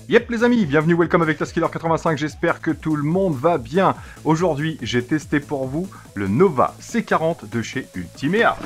Yep les amis, bienvenue, welcome avec Taskiller85, j'espère que tout le monde va bien. Aujourd'hui, j'ai testé pour vous le Nova C40 de chez Ultimea.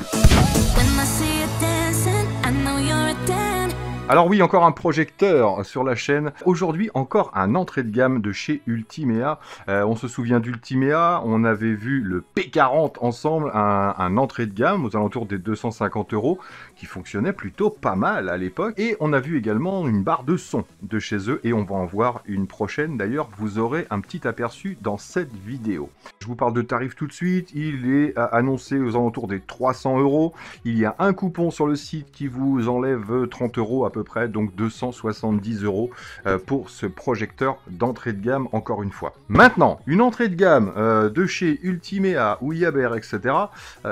Alors oui, encore un projecteur sur la chaîne. Aujourd'hui, encore un entrée de gamme de chez Ultimea. On se souvient d'Ultimea, on avait vu le P40 ensemble, un entrée de gamme aux alentours des 250 €, qui fonctionnait plutôt pas mal à l'époque. Et on a vu également une barre de son de chez eux, et on va en voir une prochaine. D'ailleurs, vous aurez un petit aperçu dans cette vidéo. Je vous parle de tarifs tout de suite. Il est annoncé aux alentours des 300 €. Il y a un coupon sur le site qui vous enlève 30 € à peu près, donc 270 € pour ce projecteur d'entrée de gamme, encore une fois. Maintenant, une entrée de gamme de chez Ultimea ou Yaber, etc.,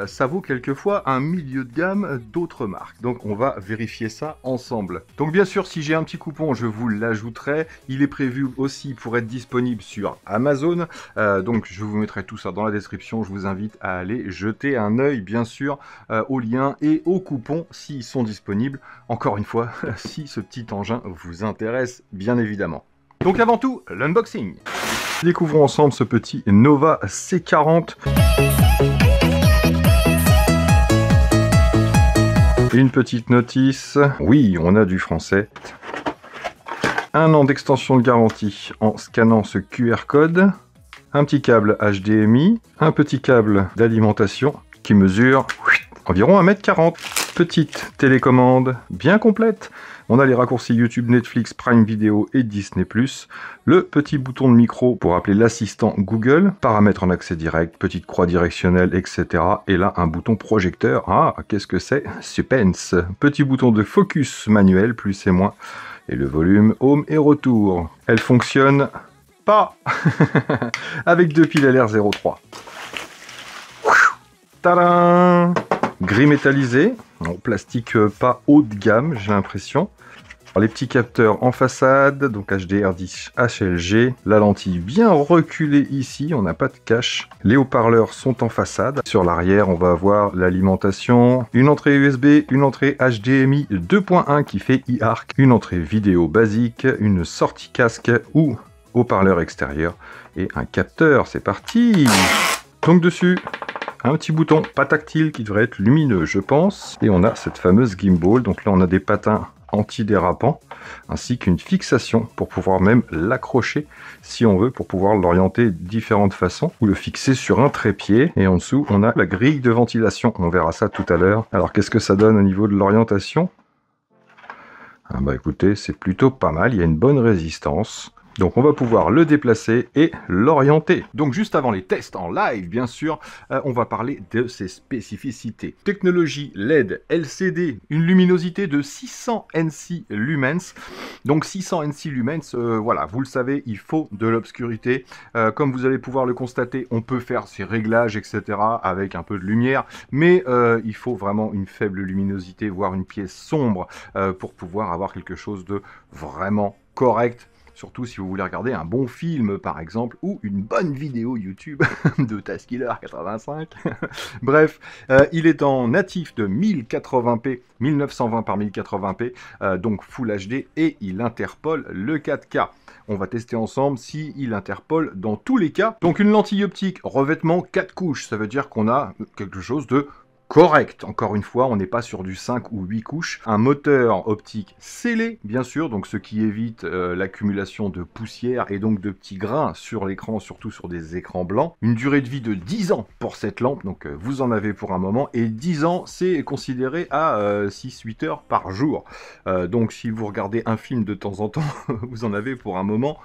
ça vaut quelquefois un milieu de gamme d'autres marques. Donc on va vérifier ça ensemble. Donc bien sûr, si j'ai un petit coupon, je vous l'ajouterai. Il est prévu aussi pour être disponible sur Amazon. Donc je vous mettrai tout ça dans la description. Je vous invite à aller jeter un œil, bien sûr, aux liens et aux coupons s'ils sont disponibles. Encore une fois, si ce petit engin vous intéresse, bien évidemment. Donc avant tout, l'unboxing. Découvrons ensemble ce petit Nova C40. Une petite notice. Oui, on a du français. 1 an d'extension de garantie en scannant ce QR code. Un petit câble HDMI. Un petit câble d'alimentation qui mesure environ 1,40 m. Petite télécommande bien complète. On a les raccourcis YouTube, Netflix, Prime Video et Disney+. Le petit bouton de micro pour appeler l'assistant Google. Paramètres en accès direct, petite croix directionnelle, etc. Et là, un bouton projecteur. Ah, qu'est-ce que c'est? Suspense. Petit bouton de focus manuel, plus et moins. Et le volume, home et retour. Elle fonctionne pas avec 2 piles LR03. Tadam! Gris métallisé, en plastique pas haut de gamme, j'ai l'impression. Les petits capteurs en façade, donc HDR10 HLG. La lentille bien reculée ici, on n'a pas de cache. Les haut-parleurs sont en façade. Sur l'arrière, on va avoir l'alimentation, une entrée USB, une entrée HDMI 2.1 qui fait e-arc, une entrée vidéo basique, une sortie casque ou haut-parleur extérieur et un capteur. C'est parti! Donc dessus, un petit bouton pas tactile qui devrait être lumineux, je pense. Et on a cette fameuse gimbal. Donc là, on a des patins antidérapants ainsi qu'une fixation pour pouvoir même l'accrocher si on veut, pour pouvoir l'orienter de différentes façons ou le fixer sur un trépied. Et en dessous, on a la grille de ventilation. On verra ça tout à l'heure. Alors, qu'est-ce que ça donne au niveau de l'orientation? Ah bah écoutez, c'est plutôt pas mal. Il y a une bonne résistance. Donc on va pouvoir le déplacer et l'orienter. Donc juste avant les tests en live, bien sûr, on va parler de ses spécificités. Technologie LED LCD, une luminosité de 600 NC lumens. Donc 600 NC lumens, voilà, vous le savez, il faut de l'obscurité. Comme vous allez pouvoir le constater, on peut faire ses réglages, etc. avec un peu de lumière, mais il faut vraiment une faible luminosité, voire une pièce sombre, pour pouvoir avoir quelque chose de vraiment correct. Surtout si vous voulez regarder un bon film, par exemple, ou une bonne vidéo YouTube de Taskiller85. Bref, il est en natif de 1080p, 1920 par 1080p, donc Full HD, et il interpole le 4K. On va tester ensemble si il interpole dans tous les cas. Donc une lentille optique, revêtement 4 couches, ça veut dire qu'on a quelque chose de correct. Encore une fois, on n'est pas sur du 5 ou 8 couches. Un moteur optique scellé, bien sûr, donc ce qui évite l'accumulation de poussière et donc de petits grains sur l'écran, surtout sur des écrans blancs. Une durée de vie de 10 ans pour cette lampe, donc vous en avez pour un moment. Et 10 ans, c'est considéré à 6-8 heures par jour. Donc si vous regardez un film de temps en temps, vous en avez pour un moment.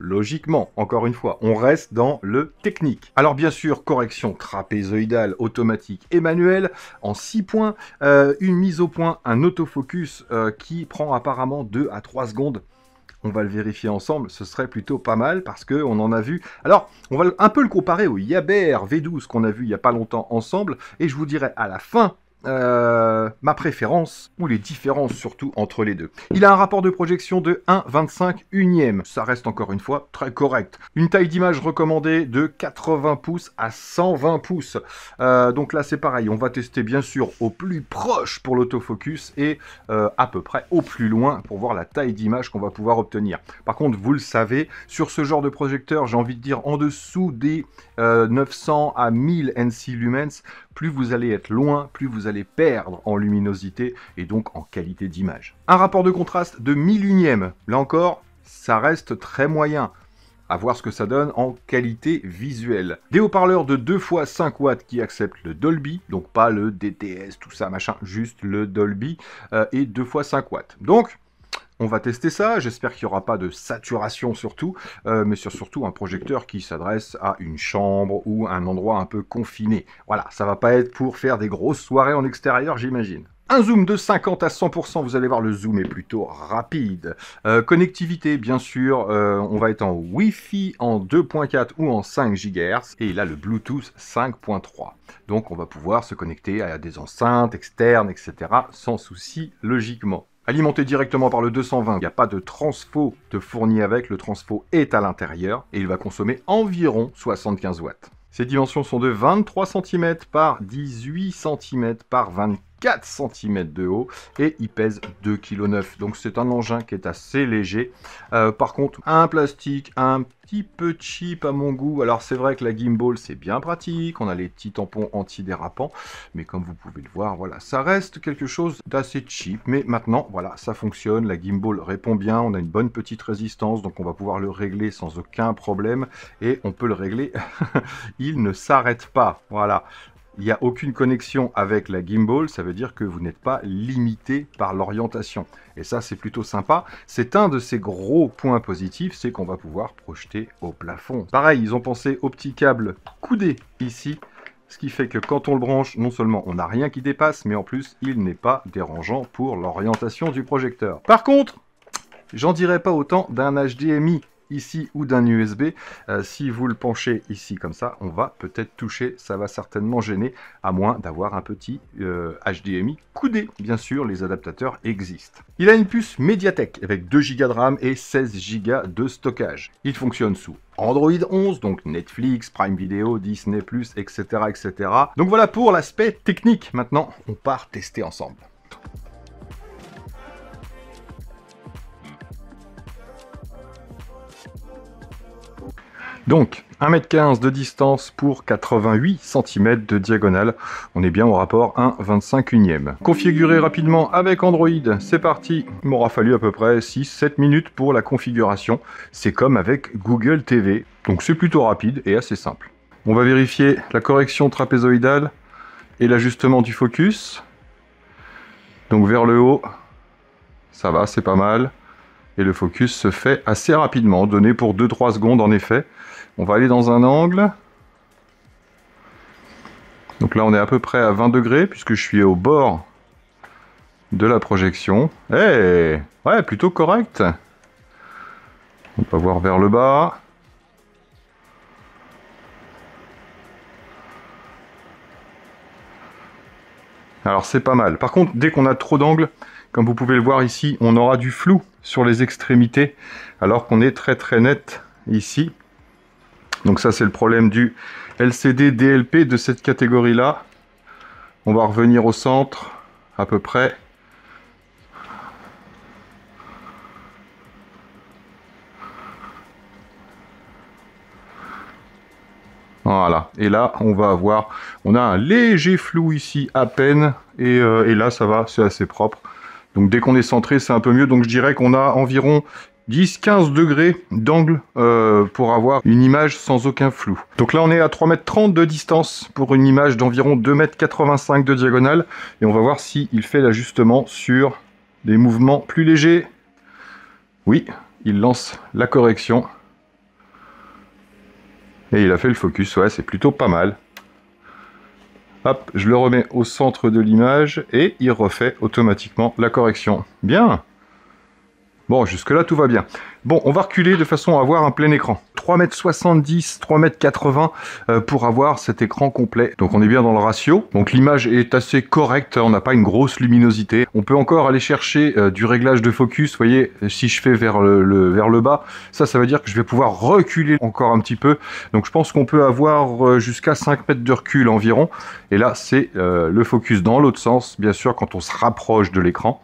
Logiquement, encore une fois, on reste dans le technique. Alors bien sûr, correction trapézoïdale automatique et manuelle en 6 points, une mise au point, un autofocus qui prend apparemment 2 à 3 secondes. On va le vérifier ensemble, ce serait plutôt pas mal parce qu'on en a vu. Alors, on va un peu le comparer au Yaber V12 qu'on a vu il n'y a pas longtemps ensemble, et je vous dirai à la fin ma préférence, ou les différences surtout entre les deux. Il a un rapport de projection de 1,25 unième. Ça reste encore une fois très correct. Une taille d'image recommandée de 80 pouces à 120 pouces. Donc là c'est pareil, on va tester bien sûr au plus proche pour l'autofocus et à peu près au plus loin pour voir la taille d'image qu'on va pouvoir obtenir. Par contre, vous le savez, sur ce genre de projecteur, j'ai envie de dire en dessous des 900 à 1000 NC lumens, plus vous allez être loin, plus vous allez perdre en luminosité et donc en qualité d'image. Un rapport de contraste de 1000 unième, là encore, ça reste très moyen. À voir ce que ça donne en qualité visuelle. Des haut-parleurs de 2 x 5 watts qui acceptent le Dolby, donc pas le DTS, tout ça, machin, juste le Dolby, et 2 x 5 watts. Donc, on va tester ça, j'espère qu'il n'y aura pas de saturation surtout, mais surtout un projecteur qui s'adresse à une chambre ou un endroit un peu confiné. Voilà, ça va pas être pour faire des grosses soirées en extérieur, j'imagine. Un zoom de 50 à 100%, vous allez voir, le zoom est plutôt rapide. Connectivité, bien sûr, on va être en Wi-Fi en 2.4 ou en 5 GHz, et là le Bluetooth 5.3. Donc on va pouvoir se connecter à des enceintes externes, etc. sans souci, logiquement. Alimenté directement par le 220, il n'y a pas de transfo de fourni avec, le transfo est à l'intérieur et il va consommer environ 75 watts. Ses dimensions sont de 23 cm par 18 cm par 24 cm de haut et il pèse 2,9 kg. Donc c'est un engin qui est assez léger. Par contre, un plastique un petit peu cheap à mon goût. Alors c'est vrai que la gimbal c'est bien pratique, on a les petits tampons antidérapants, mais comme vous pouvez le voir, voilà, ça reste quelque chose d'assez cheap. Mais maintenant, voilà, ça fonctionne, la gimbal répond bien, on a une bonne petite résistance, donc on va pouvoir le régler sans aucun problème et on peut le régler. Il ne s'arrête pas, voilà. Il n'y a aucune connexion avec la gimbal, ça veut dire que vous n'êtes pas limité par l'orientation. Et ça, c'est plutôt sympa. C'est un de ces gros points positifs, c'est qu'on va pouvoir projeter au plafond. Pareil, ils ont pensé au petit câble coudé ici, ce qui fait que quand on le branche, non seulement on n'a rien qui dépasse, mais en plus, il n'est pas dérangeant pour l'orientation du projecteur. Par contre, j'en dirais pas autant d'un HDMI ici ou d'un USB. Si vous le penchez ici comme ça, on va peut-être toucher, ça va certainement gêner, à moins d'avoir un petit HDMI coudé. Bien sûr, les adaptateurs existent. Il a une puce Mediatek avec 2 Go de RAM et 16 Go de stockage. Il fonctionne sous Android 11, donc Netflix, Prime Video, Disney+, etc., etc. Donc voilà pour l'aspect technique. Maintenant, on part tester ensemble. Donc, 1,15 m de distance pour 88 cm de diagonale. On est bien au rapport 1,25 unième. Configurer rapidement avec Android, c'est parti. Il m'aura fallu à peu près 6-7 minutes pour la configuration. C'est comme avec Google TV. Donc c'est plutôt rapide et assez simple. On va vérifier la correction trapézoïdale et l'ajustement du focus. Donc vers le haut, ça va, c'est pas mal. Et le focus se fait assez rapidement, donné pour 2-3 secondes en effet. On va aller dans un angle. Donc là on est à peu près à 20 degrés puisque je suis au bord de la projection. Ouais, plutôt correct. On va voir vers le bas. Alors c'est pas mal. Par contre, dès qu'on a trop d'angles, comme vous pouvez le voir ici, on aura du flou sur les extrémités, alors qu'on est très net ici. Donc ça c'est le problème du LCD DLP de cette catégorie-là. On va revenir au centre, à peu près. Voilà, et là on va avoir, on a un léger flou ici à peine, et là ça va, c'est assez propre. Donc dès qu'on est centré, c'est un peu mieux, donc je dirais qu'on a environ 10-15 degrés d'angle pour avoir une image sans aucun flou. Donc là on est à 3,30 m de distance pour une image d'environ 2,85 m de diagonale, et on va voir s'il fait l'ajustement sur des mouvements plus légers. Oui, il lance la correction. Et il a fait le focus, ouais, c'est plutôt pas mal. Hop, je le remets au centre de l'image et il refait automatiquement la correction. Bien! Bon, jusque-là, tout va bien. Bon, on va reculer de façon à avoir un plein écran. 3,70 m, 3,80 m pour avoir cet écran complet. Donc on est bien dans le ratio. Donc l'image est assez correcte, on n'a pas une grosse luminosité. On peut encore aller chercher du réglage de focus. Vous voyez, si je fais vers le bas, ça veut dire que je vais pouvoir reculer encore un petit peu. Donc je pense qu'on peut avoir jusqu'à 5 mètres de recul environ. Et là, c'est le focus dans l'autre sens, bien sûr, quand on se rapproche de l'écran.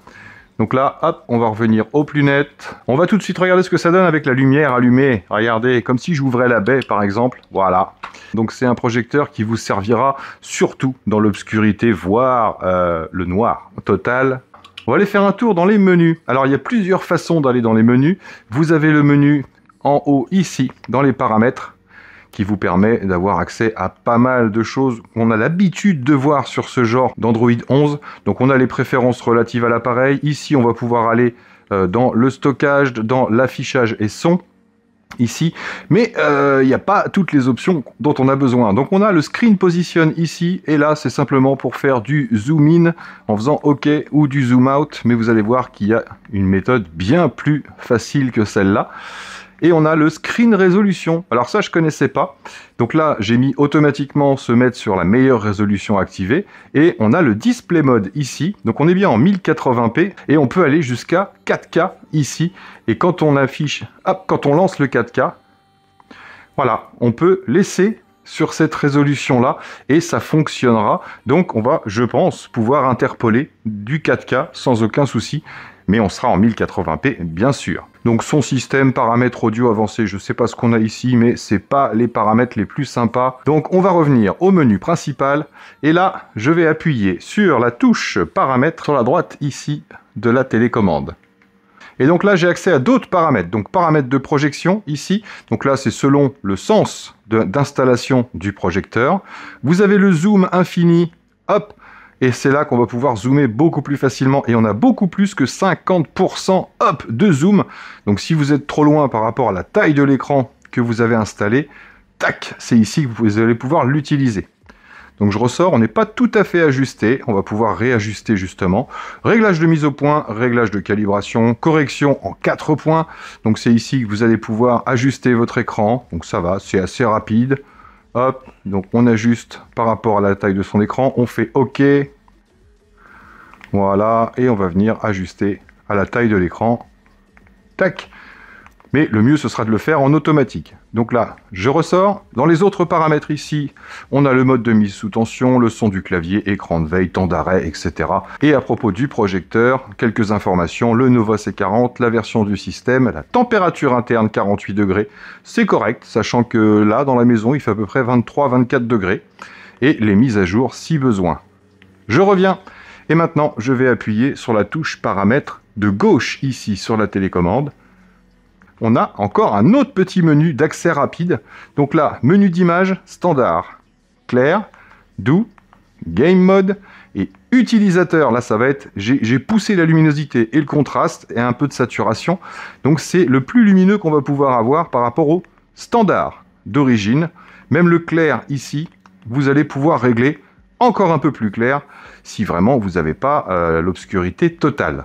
Donc là, hop, on va revenir au plus net. On va tout de suite regarder ce que ça donne avec la lumière allumée. Regardez, comme si j'ouvrais la baie, par exemple. Voilà. Donc c'est un projecteur qui vous servira surtout dans l'obscurité, voire le noir total. On va aller faire un tour dans les menus. Alors il y a plusieurs façons d'aller dans les menus. Vous avez le menu en haut ici, dans les paramètres, qui vous permet d'avoir accès à pas mal de choses qu'on a l'habitude de voir sur ce genre d'Android 11. Donc on a les préférences relatives à l'appareil. Ici, on va pouvoir aller dans le stockage, dans l'affichage et son, ici. Mais il n'y a pas toutes les options dont on a besoin. Donc on a le Screen Position ici, et là, c'est simplement pour faire du zoom in en faisant OK ou du zoom out. Mais vous allez voir qu'il y a une méthode bien plus facile que celle-là. Et on a le Screen Resolution. Alors ça, je connaissais pas. Donc là, j'ai mis automatiquement se mettre sur la meilleure résolution activée. Et on a le Display Mode ici. Donc on est bien en 1080p. Et on peut aller jusqu'à 4K ici. Et quand on affiche, hop, quand on lance le 4K, voilà, on peut laisser sur cette résolution-là. Et ça fonctionnera. Donc on va, je pense, pouvoir interpoler du 4K sans aucun souci. Mais on sera en 1080p, bien sûr. Donc son système, paramètres audio avancés, je ne sais pas ce qu'on a ici, mais c'est pas les paramètres les plus sympas. Donc on va revenir au menu principal, et là, je vais appuyer sur la touche paramètres sur la droite ici de la télécommande. Et donc là, j'ai accès à d'autres paramètres. Donc paramètres de projection ici. Donc là, c'est selon le sens d'installation du projecteur. Vous avez le zoom infini, hop. Et c'est là qu'on va pouvoir zoomer beaucoup plus facilement. Et on a beaucoup plus que 50% hop, de zoom. Donc si vous êtes trop loin par rapport à la taille de l'écran que vous avez installé, tac, c'est ici que vous allez pouvoir l'utiliser. Donc je ressors, on n'est pas tout à fait ajusté. On va pouvoir réajuster justement. Réglage de mise au point, réglage de calibration, correction en 4 points. Donc c'est ici que vous allez pouvoir ajuster votre écran. Donc ça va, c'est assez rapide. Hop, donc on ajuste par rapport à la taille de son écran, on fait OK. Voilà, et on va venir ajuster à la taille de l'écran. Tac. Mais le mieux, ce sera de le faire en automatique. Donc là, je ressors. Dans les autres paramètres ici, on a le mode de mise sous tension, le son du clavier, écran de veille, temps d'arrêt, etc. Et à propos du projecteur, quelques informations. Le Nova C40, la version du système, la température interne 48 degrés. C'est correct, sachant que là, dans la maison, il fait à peu près 23-24 degrés. Et les mises à jour si besoin. Je reviens. Et maintenant, je vais appuyer sur la touche paramètres de gauche ici sur la télécommande. On a encore un autre petit menu d'accès rapide. Donc là, menu d'image standard, clair, doux, game mode et utilisateur. Là, ça va être, j'ai poussé la luminosité et le contraste et un peu de saturation. Donc c'est le plus lumineux qu'on va pouvoir avoir par rapport au standard d'origine. Même le clair ici, vous allez pouvoir régler encore un peu plus clair si vraiment vous n'avez pas l'obscurité totale.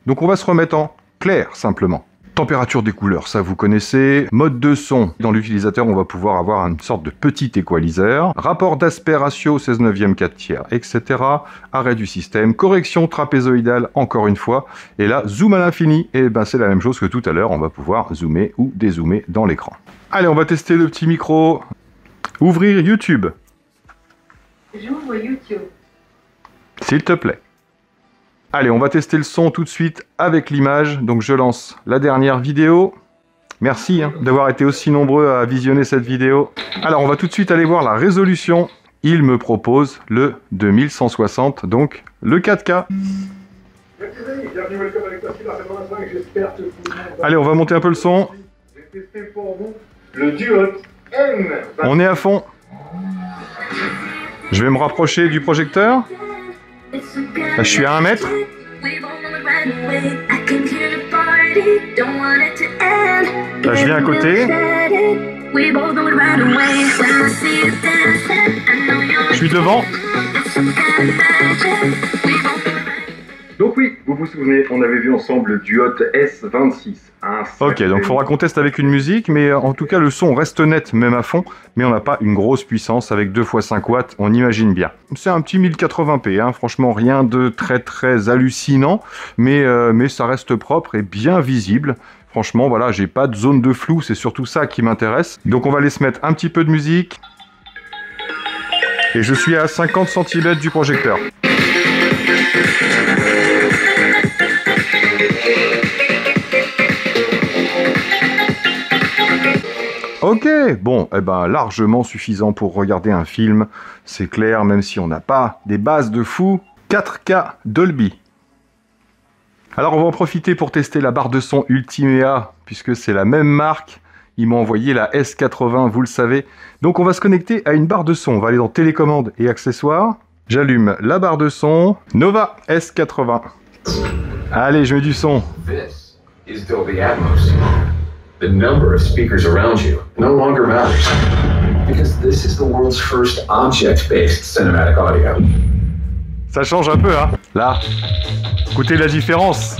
Donc on va se remettre en clair simplement. Température des couleurs, ça vous connaissez. Mode de son, dans l'utilisateur, on va pouvoir avoir une sorte de petit équaliseur. Rapport d'aspect ratio, 16/9, 4/3, etc. Arrêt du système. Correction trapézoïdale, encore une fois. Et là, zoom à l'infini. Et ben c'est la même chose que tout à l'heure. On va pouvoir zoomer ou dézoomer dans l'écran. Allez, on va tester le petit micro. Ouvrir YouTube. J'ouvre YouTube. S'il te plaît. Allez, on va tester le son tout de suite avec l'image. Donc je lance la dernière vidéo. Merci d'avoir été aussi nombreux à visionner cette vidéo. Alors on va tout de suite aller voir la résolution. Il me propose le 2160, donc le 4K. Allez, on va monter un peu le son. On est à fond. Je vais me rapprocher du projecteur. Là, je suis à 1 mètre. Là, je viens à côté. Je suis devant. Donc oui, vous vous vous souvenez, on avait vu ensemble le Duot S26. Ok, donc il faudra qu'on teste avec une musique, mais en tout cas le son reste net, même à fond, mais on n'a pas une grosse puissance avec 2 x 5 watts, on imagine bien. C'est un petit 1080p, hein, franchement rien de très hallucinant, mais ça reste propre et bien visible. Franchement, voilà, j'ai pas de zone de flou, c'est surtout ça qui m'intéresse. Donc on va aller se mettre un petit peu de musique. Et je suis à 50 cm du projecteur. Ok, bon, eh ben, largement suffisant pour regarder un film, c'est clair, même si on n'a pas des bases de fou. 4K Dolby. Alors on va en profiter pour tester la barre de son Ultimea, puisque c'est la même marque. Ils m'ont envoyé la S80, vous le savez. Donc on va se connecter à une barre de son. On va aller dans télécommande et accessoires. J'allume la barre de son. Nova S80. Allez, je mets du son. This is Dolby Atmos. The number of speakers around you no longer matters, because this is the world's first object-based cinematic audio. Ça change un peu, hein. Là, écoutez la différence.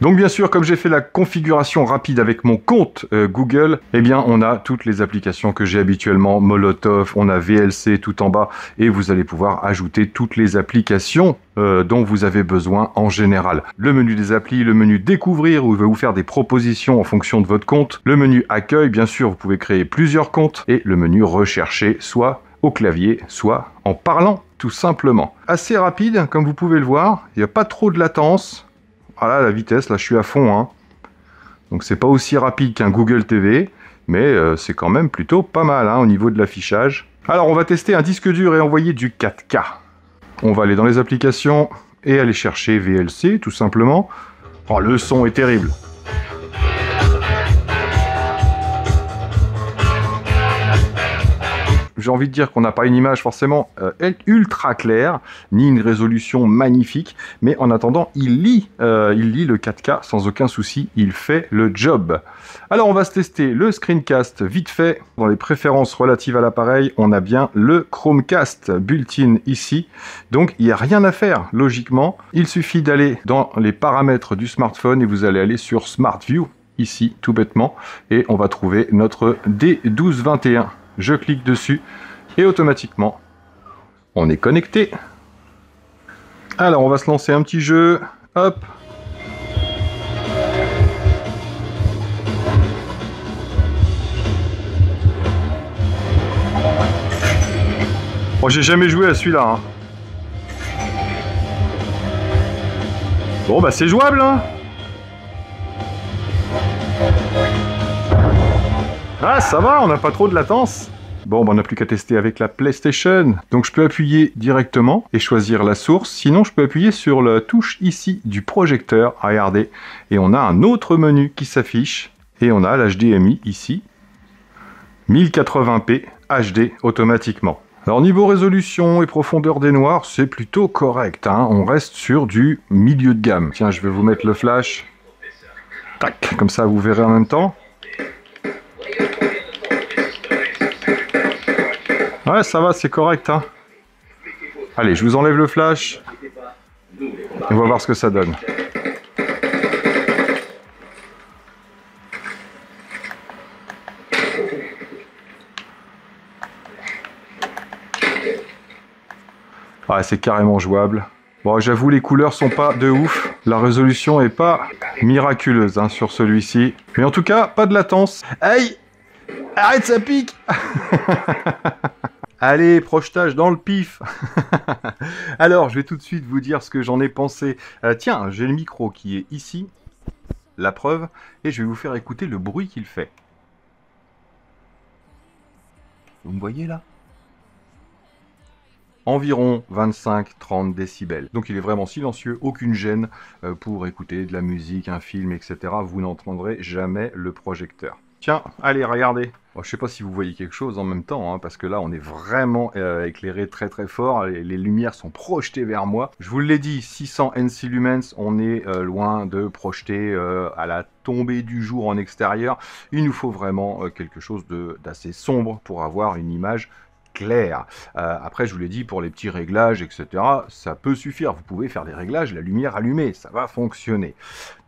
Donc bien sûr, comme j'ai fait la configuration rapide avec mon compte Google, eh bien on a toutes les applications que j'ai habituellement, Molotov, on a VLC tout en bas, et vous allez pouvoir ajouter toutes les applications dont vous avez besoin en général. Le menu des applis, le menu découvrir, où il va vous faire des propositions en fonction de votre compte, le menu accueil, bien sûr vous pouvez créer plusieurs comptes, et le menu rechercher, soit au clavier, soit en parlant tout simplement. Assez rapide, comme vous pouvez le voir, il n'y a pas trop de latence. Voilà, la vitesse, là je suis à fond, hein. Donc c'est pas aussi rapide qu'un Google TV, mais c'est quand même plutôt pas mal, hein, au niveau de l'affichage. Alors on va tester un disque dur et envoyer du 4K. On va aller dans les applications et aller chercher VLC, tout simplement. Oh, le son est terrible. J'ai envie de dire qu'on n'a pas une image forcément ultra claire, ni une résolution magnifique, mais en attendant, il lit le 4K sans aucun souci, il fait le job. Alors on va se tester le screencast vite fait. Dans les préférences relatives à l'appareil, on a bien le Chromecast built-in ici, donc il n'y a rien à faire logiquement. Il suffit d'aller dans les paramètres du smartphone et vous allez aller sur Smart View, ici tout bêtement, et on va trouver notre D1221. Je clique dessus et automatiquement, on est connecté. Alors, on va se lancer un petit jeu. Hop. Bon, j'ai jamais joué à celui-là, hein. Bon, bah c'est jouable, hein. Ah, ça va, on n'a pas trop de latence. Bon, on n'a plus qu'à tester avec la PlayStation. Donc je peux appuyer directement et choisir la source. Sinon, je peux appuyer sur la touche ici du projecteur. Regardez. Et on a un autre menu qui s'affiche. Et on a l'HDMI ici. 1080p HD automatiquement. Alors niveau résolution et profondeur des noirs, c'est plutôt correct, hein. On reste sur du milieu de gamme. Tiens, je vais vous mettre le flash. Tac, comme ça vous verrez en même temps. Ouais, ça va, c'est correct, hein. Allez, je vous enlève le flash. On va voir ce que ça donne. Ouais, c'est carrément jouable. Bon, j'avoue, les couleurs sont pas de ouf. La résolution est pas miraculeuse, hein, sur celui-ci. Mais en tout cas, pas de latence. Aïe! Arrête, ça pique. Allez, projetage dans le pif. Alors, je vais tout de suite vous dire ce que j'en ai pensé. Tiens, j'ai le micro qui est ici, la preuve, et je vais vous faire écouter le bruit qu'il fait. Vous me voyez là? Environ 25-30 décibels. Donc il est vraiment silencieux, aucune gêne pour écouter de la musique, un film, etc. Vous n'entendrez jamais le projecteur. Tiens, allez, regardez. Bon, je sais pas si vous voyez quelque chose en même temps, hein, parce que là, on est vraiment éclairé très très fort. Les lumières sont projetées vers moi. Je vous l'ai dit, 600 NC lumens, on est loin de projeter à la tombée du jour en extérieur. Il nous faut vraiment quelque chose d'assez sombre pour avoir une image clair. Après, je vous l'ai dit, pour les petits réglages, etc., ça peut suffire. Vous pouvez faire des réglages, la lumière allumée, ça va fonctionner.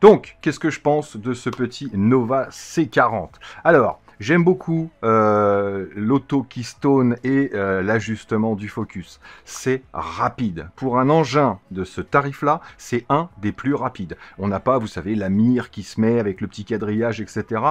Donc, qu'est-ce que je pense de ce petit Nova C40? Alors, j'aime beaucoup l'auto keystone et l'ajustement du focus. C'est rapide. Pour un engin de ce tarif-là, c'est un des plus rapides. On n'a pas, vous savez, la mire qui se met avec le petit quadrillage, etc.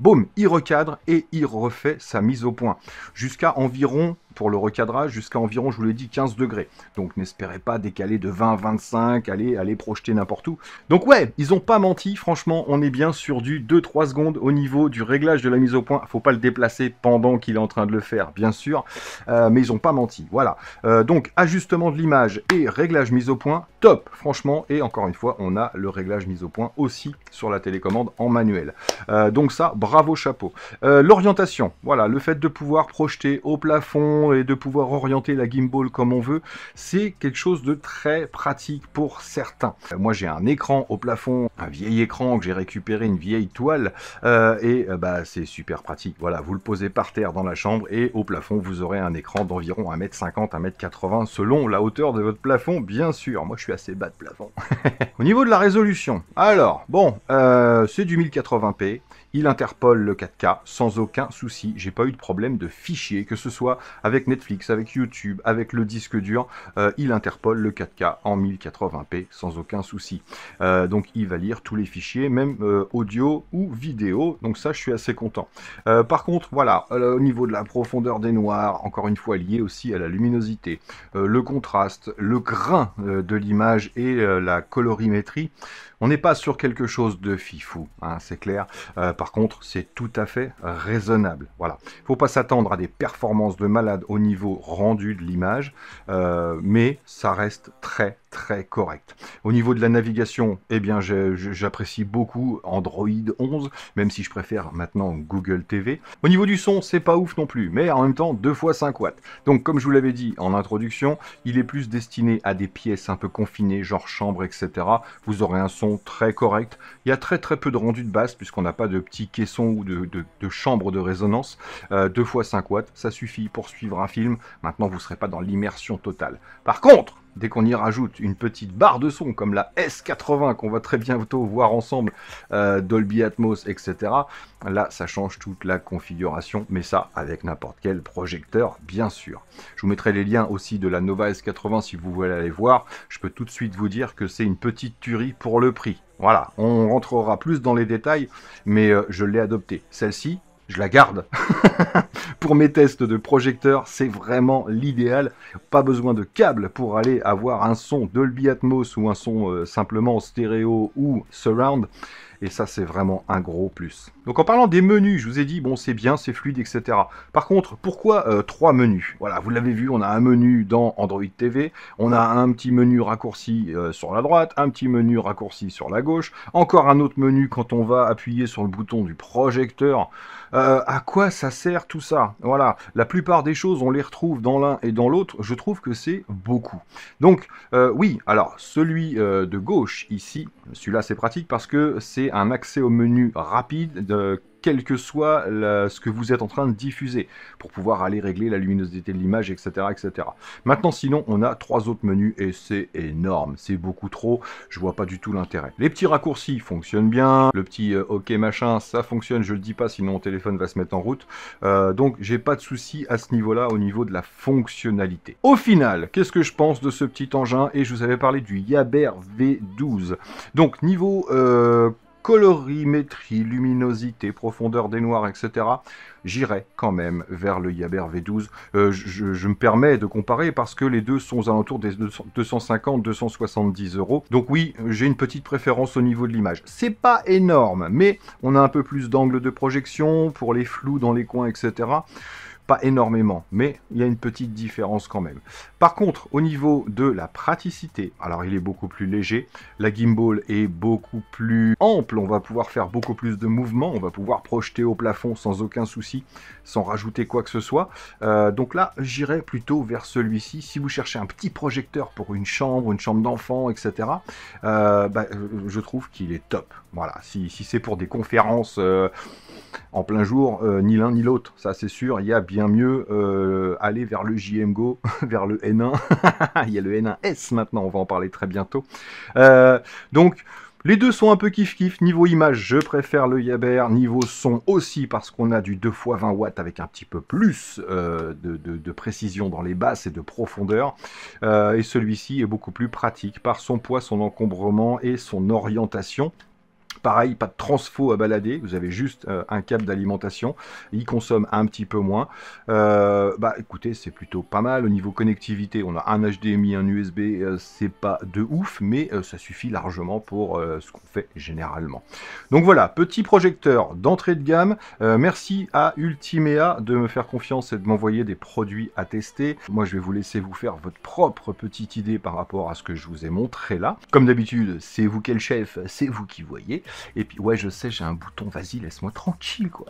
Boum, il recadre et il refait sa mise au point. Jusqu'à environ, pour le recadrage, jusqu'à environ, je vous l'ai dit, 15 degrés. Donc n'espérez pas décaler de 20, 25, aller projeter n'importe où. Donc ouais, ils n'ont pas menti, franchement, on est bien sur du 2-3 secondes au niveau du réglage de la mise au point. Faut pas le déplacer pendant qu'il est en train de le faire, bien sûr, mais ils n'ont pas menti, voilà. Donc ajustement de l'image et réglage mise au point, top, franchement, et encore une fois, on a le réglage mise au point aussi sur la télécommande en manuel. Donc ça, bravo, chapeau. L'orientation, voilà, le fait de pouvoir projeter au plafond et de pouvoir orienter la gimbal comme on veut, c'est quelque chose de très pratique pour certains. Moi, j'ai un écran au plafond, un vieil écran que j'ai récupéré, une vieille toile, et bah, c'est super pratique. Voilà, vous le posez par terre dans la chambre et au plafond, vous aurez un écran d'environ 1m50, 1m80 selon la hauteur de votre plafond, bien sûr. Moi, je suis assez bas de plafond. Au niveau de la résolution, alors, bon, c'est du 1080p. Il interpole le 4K sans aucun souci. J'ai pas eu de problème de fichier, que ce soit avec Netflix, avec YouTube, avec le disque dur. Il interpole le 4K en 1080p sans aucun souci. Donc il va lire tous les fichiers, même audio ou vidéo. Donc ça, je suis assez content. Par contre, voilà, au niveau de la profondeur des noirs, encore une fois lié aussi à la luminosité, le contraste, le grain de l'image et la colorimétrie, on n'est pas sur quelque chose de fifou, hein, c'est clair. Par contre, c'est tout à fait raisonnable. Voilà. Il ne faut pas s'attendre à des performances de malade au niveau rendu de l'image, mais ça reste très très correct. Au niveau de la navigation, eh bien, j'apprécie beaucoup Android 11, même si je préfère maintenant Google TV. Au niveau du son, c'est pas ouf non plus, mais en même temps, 2 fois 5 watts. Donc, comme je vous l'avais dit en introduction, il est plus destiné à des pièces un peu confinées, genre chambre, etc. Vous aurez un son très correct. Il y a très très peu de rendu de basse, puisqu'on n'a pas de petits caissons ou de chambre de résonance. 2 fois 5 watts, ça suffit pour suivre un film. Maintenant, vous ne serez pas dans l'immersion totale. Par contre, dès qu'on y rajoute une petite barre de son comme la S80 qu'on va très bientôt voir ensemble, Dolby Atmos, etc. Là, ça change toute la configuration, mais ça avec n'importe quel projecteur, bien sûr. Je vous mettrai les liens aussi de la Nova S80 si vous voulez aller voir. Je peux tout de suite vous dire que c'est une petite tuerie pour le prix. Voilà, on rentrera plus dans les détails, mais je l'ai adoptée. Celle-ci, je la garde. Pour mes tests de projecteur, c'est vraiment l'idéal. Pas besoin de câble pour aller avoir un son Dolby Atmos ou un son simplement stéréo ou surround. Et ça, c'est vraiment un gros plus. Donc en parlant des menus, je vous ai dit, bon, c'est bien, c'est fluide, etc. Par contre, pourquoi 3 menus? Voilà, vous l'avez vu, on a un menu dans Android TV, on a un petit menu raccourci sur la droite, un petit menu raccourci sur la gauche, encore un autre menu quand on va appuyer sur le bouton du projecteur. À quoi ça sert tout ça? Voilà, la plupart des choses, on les retrouve dans l'un et dans l'autre. Je trouve que c'est beaucoup. Donc, oui, alors, celui de gauche, ici, celui-là, c'est pratique parce que c'est un accès au menu rapide quel que soit ce que vous êtes en train de diffuser, pour pouvoir aller régler la luminosité de l'image, etc., etc. Maintenant, sinon, on a 3 autres menus, et c'est énorme, c'est beaucoup trop, je vois pas du tout l'intérêt. Les petits raccourcis fonctionnent bien, le petit OK machin, ça fonctionne, je le dis pas, sinon mon téléphone va se mettre en route, donc j'ai pas de souci à ce niveau-là, au niveau de la fonctionnalité. Au final, qu'est-ce que je pense de ce petit engin? Et je vous avais parlé du Yaber V12. Donc, niveau colorimétrie, luminosité, profondeur des noirs, etc. J'irai quand même vers le Yaber V12. Je me permets de comparer parce que les deux sont aux alentours des 250-270 €. Donc oui, j'ai une petite préférence au niveau de l'image. C'est pas énorme, mais on a un peu plus d'angle de projection pour les flous dans les coins, etc. Pas énormément, mais il y a une petite différence quand même. Par contre, au niveau de la praticité, alors il est beaucoup plus léger, la gimbal est beaucoup plus ample, on va pouvoir faire beaucoup plus de mouvements, on va pouvoir projeter au plafond sans aucun souci, sans rajouter quoi que ce soit. Donc là, j'irai plutôt vers celui-ci. Si vous cherchez un petit projecteur pour une chambre d'enfant, etc., je trouve qu'il est top. Voilà, si c'est pour des conférences en plein jour, ni l'un ni l'autre, ça c'est sûr, il y a bien mieux aller vers le JMGO, vers le N1, il y a le N1S maintenant, on va en parler très bientôt. Donc, les deux sont un peu kiff-kiff. Niveau image, je préfère le Yaber. Niveau son aussi, parce qu'on a du 2x20 watts avec un petit peu plus de précision dans les basses et de profondeur. Et celui-ci est beaucoup plus pratique par son poids, son encombrement et son orientation. Pareil, pas de transfo à balader, vous avez juste un câble d'alimentation, il consomme un petit peu moins. Écoutez, c'est plutôt pas mal. Au niveau connectivité, on a un HDMI, un USB, c'est pas de ouf, mais ça suffit largement pour ce qu'on fait généralement. Donc voilà, petit projecteur d'entrée de gamme. Merci à Ultimea de me faire confiance et de m'envoyer des produits à tester. Moi, je vais vous laisser vous faire votre propre petite idée par rapport à ce que je vous ai montré là. Comme d'habitude, c'est vous qui êtes le chef, c'est vous qui voyez. Et puis, ouais, je sais, j'ai un bouton, vas-y, laisse-moi tranquille, quoi.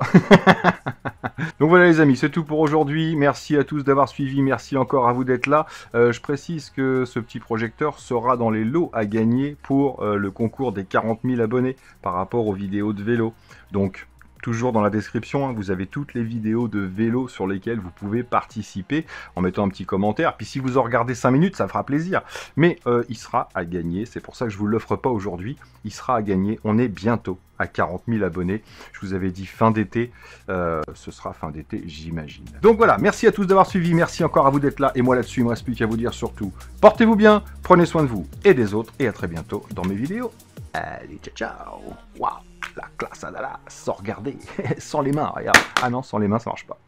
Donc voilà, les amis, c'est tout pour aujourd'hui. Merci à tous d'avoir suivi, merci encore à vous d'être là. Je précise que ce petit projecteur sera dans les lots à gagner pour le concours des 40 000 abonnés par rapport aux vidéos de vélo. Donc, toujours dans la description, hein, vous avez toutes les vidéos de vélo sur lesquelles vous pouvez participer en mettant un petit commentaire. Puis si vous en regardez 5 minutes, ça fera plaisir. Mais il sera à gagner, c'est pour ça que je ne vous l'offre pas aujourd'hui. Il sera à gagner, on est bientôt à 40 000 abonnés. Je vous avais dit fin d'été, ce sera fin d'été, j'imagine. Donc voilà, merci à tous d'avoir suivi, merci encore à vous d'être là. Et moi là-dessus, il ne me reste plus qu'à vous dire surtout, portez-vous bien, prenez soin de vous et des autres. Et à très bientôt dans mes vidéos. Allez, ciao, ciao. Waouh, la classe à la sans regarder, sans les mains, regarde. Ah non, sans les mains, ça marche pas.